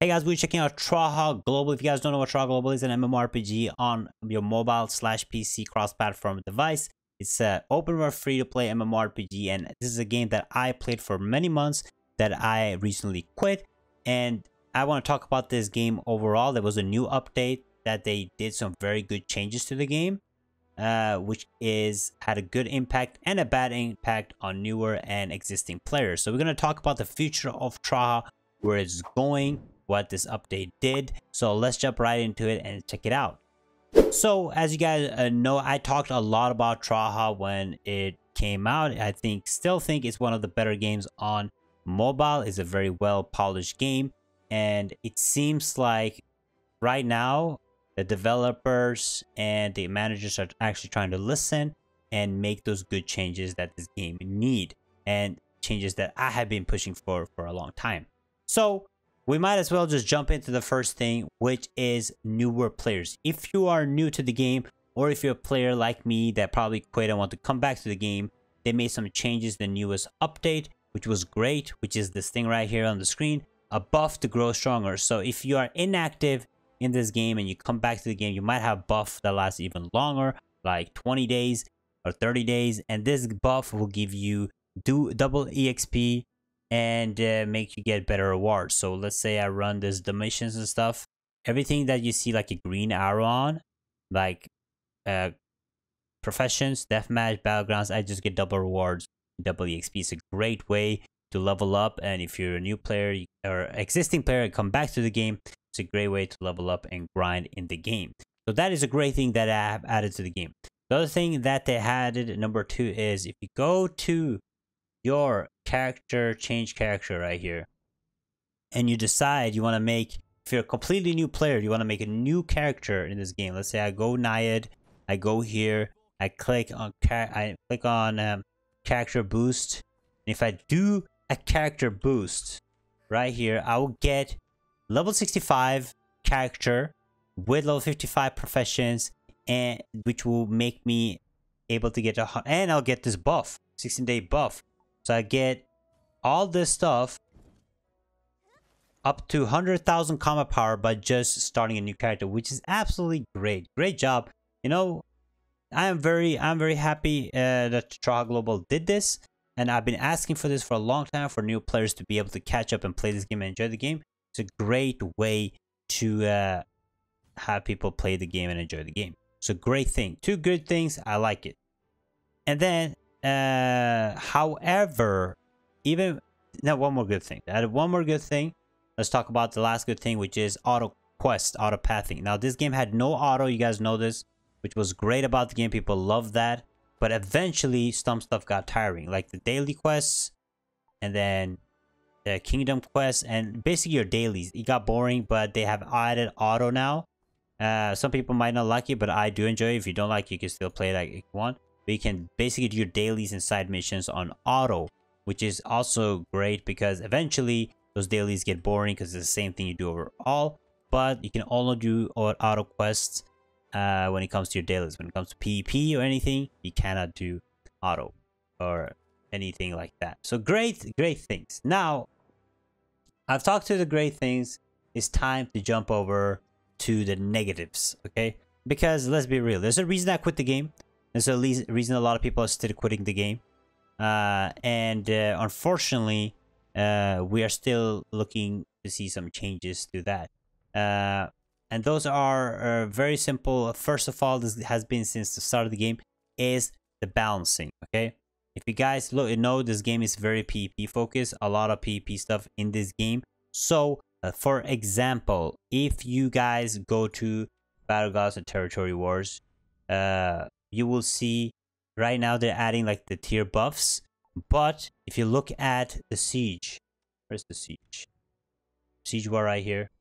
Hey guys, we're checking out Traha Global. If you guys don't know what Traha Global is, an MMORPG on your mobile / PC cross-platform device. It's an open world free-to-play MMORPG, and this is a game that I played for many months that I recently quit. And I want to talk about this game overall. There was a new update that they did some very good changes to the game, which had a good impact and a bad impact on newer and existing players. So we're going to talk about the future of Traha, where it's going, what this update did. So let's jump right into it and check it out. So as you guys know, I talked a lot about Traha when it came out. I still think it's one of the better games on mobile. It's a very well polished game, and it seems like right now the developers and the managers are actually trying to listen and make those good changes that this game need, and changes that I have been pushing for a long time. So we might as well just jump into the first thing, which is newer players. If you are new to the game, or if you're a player like me that probably quit and want to come back to the game, they made some changes, the newest update, which was great, which is this thing right here on the screen, a buff to grow stronger. So if you are inactive in this game and you come back to the game, you might have a buff that lasts even longer, like 20 days or 30 days. And this buff will give you double EXP and make you get better rewards. So let's say I run the missions and stuff. Everything that you see like a green arrow on, like professions, deathmatch, battlegrounds, I just get double rewards, double EXP. It's a great way to level up. And if you're a new player or existing player and come back to the game, it's a great way to level up and grind in the game. So that is a great thing that I have added to the game. The other thing that they added, number 2, is if you go to your character, change character right here, and you decide you want to make, if you're a completely new player, you want to make a new character in this game. Let's say I go Naiad, I go here, I click on character boost, and if I do a character boost right here, I will get level 65 character with level 55 professions, and which will make me able to get and I'll get this buff, 16-day buff. So I get all this stuff up to 100,000 combat power by just starting a new character, which is absolutely great. Great job. You know, I'm very happy that Traha Global did this, and I've been asking for this for a long time, for new players to be able to catch up and play this game and enjoy the game. It's a great way to have people play the game and enjoy the game. It's a great thing. 2 good things. I like it. And then however, one more good thing. I added one more good thing. Let's talk about the last good thing, which is auto quest, auto pathing. Now this game had no auto, you guys know this, which was great about the game. People loved that, but eventually some stuff got tiring, like the daily quests and then the kingdom quests and basically your dailies. It got boring, but they have added auto now. Some people might not like it, but I do enjoy it. If you don't like it, you can still play it like you want. But you can basically do your dailies and side missions on auto, which is also great because eventually those dailies get boring because it's the same thing you do overall. But you can only do auto quests when it comes to your dailies. When it comes to PvP or anything, you cannot do auto or anything like that. So great things. Now, I've talked to the great things. It's time to jump over to the negatives, okay? Because let's be real, there's a reason I quit the game. There's a reason a lot of people are still quitting the game. Unfortunately, we are still looking to see some changes to that. And those are very simple. First of all, this has been since the start of the game, is the balancing, okay? If you guys know, this game is very PvP focused, a lot of PvP stuff in this game. So, for example, if you guys go to Battlegrounds and Territory Wars, you will see right now they're adding like the tier buffs. But if you look at the Siege, where's the Siege? Siege War right here.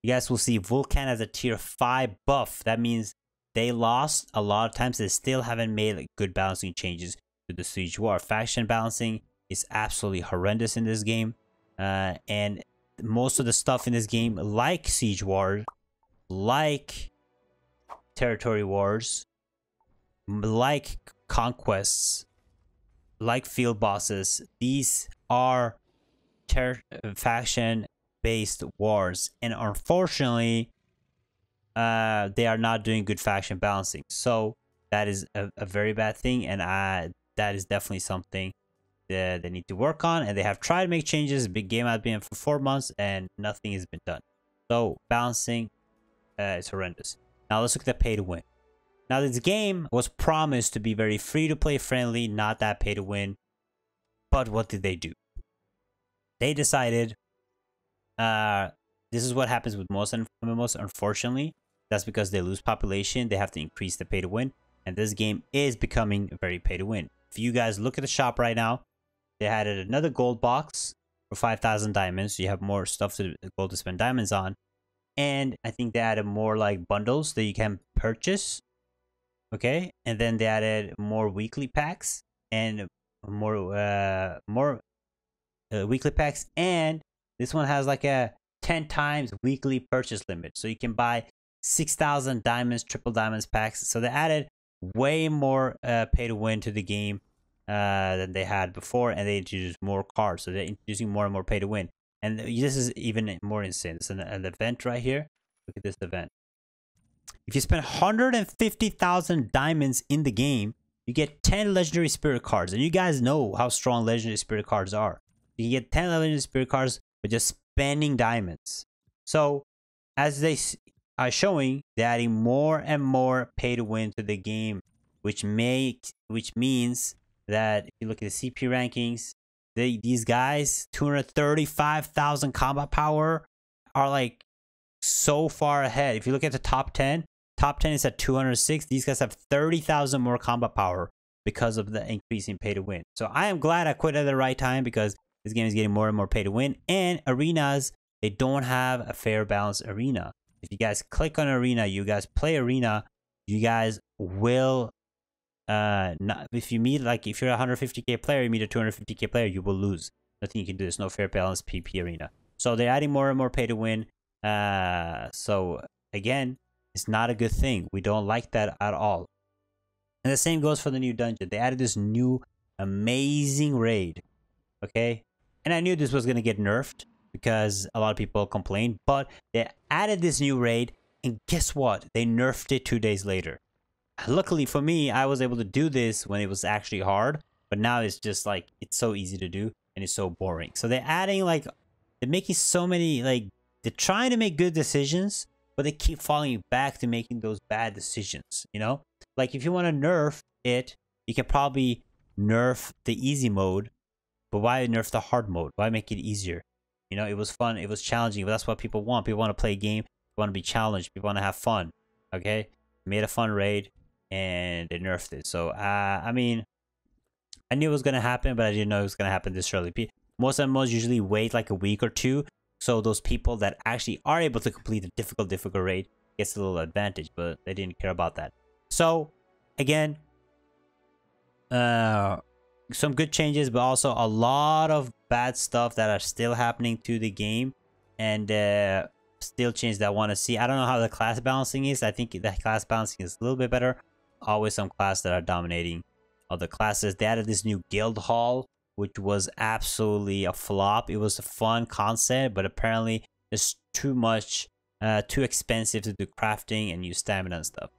You guys will see Vulcan as a tier 5 buff. That means they lost a lot of times. They still haven't made like good balancing changes to the Siege War. Faction balancing is absolutely horrendous in this game. And most of the stuff in this game, like Siege War, like Territory Wars, like conquests, like field bosses, these are faction based wars, and unfortunately they are not doing good faction balancing. So that is a very bad thing, and that is definitely something that they need to work on. And they have tried to make changes. Big game has been for 4 months and nothing has been done. So balancing is horrendous. Now let's look at the pay to win. Now this game was promised to be very free to play friendly, not that pay to win. But what did they do? They decided this is what happens with most MMOs, unfortunately. That's because they lose population. They have to increase the pay to win. And this game is becoming very pay to win. If you guys look at the shop right now, they added another gold box for 5,000 diamonds. So you have more stuff to gold to spend diamonds on. And I think they added more like bundles that you can purchase. Okay. And then they added more weekly packs and more weekly packs. And this one has like a 10 times weekly purchase limit. So you can buy 6,000 diamonds, triple diamonds packs. So they added way more pay to win to the game than they had before, and they introduced more cards. So they're introducing more and more pay to win. And this is even more insane. It's an event right here. Look at this event. If you spend 150,000 diamonds in the game, you get 10 legendary spirit cards. And you guys know how strong legendary spirit cards are. You can get 10 legendary spirit cards by just spending diamonds. So as they are showing, they're adding more and more pay to win to the game, which means that if you look at the CP rankings, these guys 235,000 combat power are like so far ahead. If you look at the top 10 is at 206. These guys have 30,000 more combat power because of the increase in pay to win. So I am glad I quit at the right time, because this game is getting more and more pay to win. And arenas, they don't have a fair balanced arena. If you guys click on arena, you guys play arena, you guys will not, if you meet, like if you're a 150k player, you meet a 250k player, you will lose. Nothing you can do. There's no fair balanced PP arena. So they're adding more and more pay to win. So again, it's not a good thing. We don't like that at all. And the same goes for the new dungeon. They added this new amazing raid. Okay, and I knew this was gonna get nerfed because a lot of people complained, but they added this new raid, and guess what? They nerfed it 2 days later. Luckily for me, I was able to do this when it was actually hard, but now it's just like, it's so easy to do and it's so boring. So they're adding like, they're making so many, like, they're trying to make good decisions, but they keep falling back to making those bad decisions, you know? Like if you want to nerf it, you can probably nerf the easy mode, but why nerf the hard mode? Why make it easier? You know, it was fun, it was challenging, but that's what people want. People want to play a game, people want to be challenged, people want to have fun. Okay, made a fun raid and they nerfed it. So I mean, I knew it was gonna happen, but I didn't know it was gonna happen this early. Most MMOs usually wait like a week or two, so those people that actually are able to complete a difficult raid gets a little advantage, but they didn't care about that. So again, some good changes, but also a lot of bad stuff that are still happening to the game, and still changes that I want to see. I don't know how the class balancing is. I think the class balancing is a little bit better. Always some classes that are dominating other classes. They added this new guild hall, which was absolutely a flop. It was a fun concept, but apparently it's too much, too expensive to do crafting and use stamina and stuff.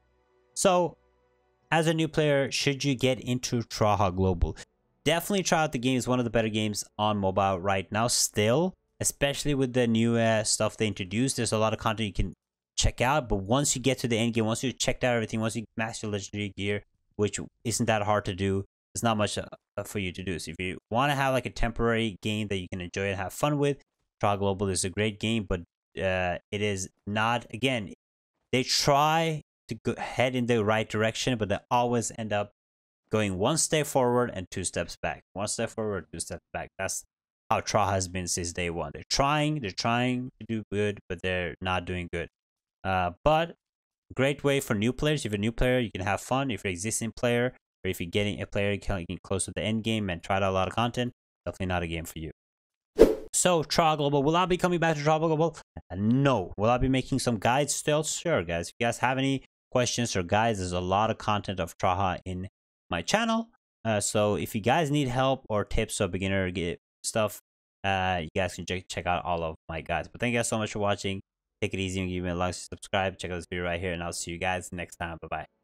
So as a new player, should you get into Traha Global? Definitely try out the game. It's one of the better games on mobile right now still, especially with the new stuff they introduced. There's a lot of content you can check out, but once you get to the end game, once you checked out everything, once you master legendary gear, which isn't that hard to do, there's not much for you to do. So if you want to have like a temporary game that you can enjoy and have fun with, Traha Global is a great game, but it is not, again, they try to head in the right direction, but they always end up going one step forward and 2 steps back. 1 step forward, 2 steps back. That's how Traha has been since day one. They're trying to do good, but they're not doing good. But great way for new players. If you're a new player, you can have fun. If you're an existing player, or if you're getting a player getting close to the end game and tried out a lot of content, definitely not a game for you. So Traha Global, will I be coming back to Traha Global? No. Will I be making some guides still? Sure, guys. If you guys have any questions or guides, there's a lot of content of Traha in my channel. So if you guys need help or tips or beginner stuff, You guys can check out all of my guides. But thank you guys so much for watching. Take it easy and give me a like, subscribe. Check out this video right here, and I'll see you guys next time. Bye bye.